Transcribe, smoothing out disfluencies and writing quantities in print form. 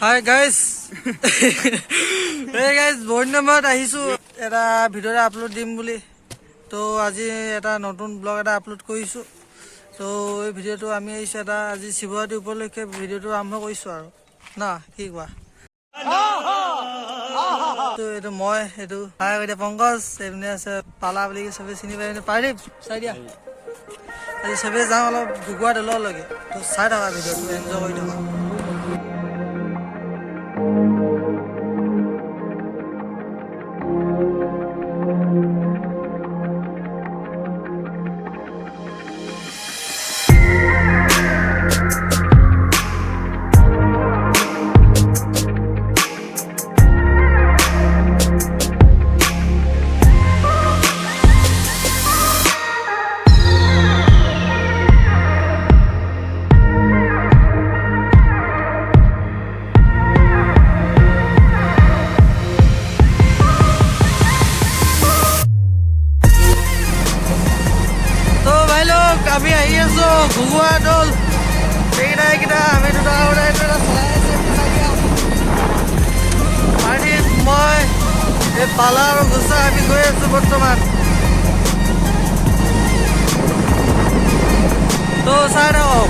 Hi guys. Hey guys, বহুত নম্বৰত আহিছো এটা ভিডিঅ' আপলোড দিম বুলি। তো আজি এটা নতুন ব্লগ এটা আপলোড কৰিছো। তো এই ভিডিঅ'টো আমি আহিছে এটা আজি শিৱৰাত্ৰি উপলক্ষে ভিডিঅ'টো আৰম্ভ কৰিছো আৰু না কি কোৱা? তো এইটো মই এইটো হাই এতিয়া পংকজ এমনি আছে পালা বুলি চবে চিনি পাই পাৰিব চাই দিয়া। আজি চবে যাওঁ অলপ ঘুগুৱা দললৈকে। তো চাই থাকা ভিডিঅ'টো এনজয় কৰি থাকা। আমি আহি আছো ঘুগুৱা দল এইকেইটা আমি দুটা চলাই আছে পাৰ্টি মই এই পালা আৰু গুচা আমি গৈ আছো বৰ্তমান তো চাই থাকক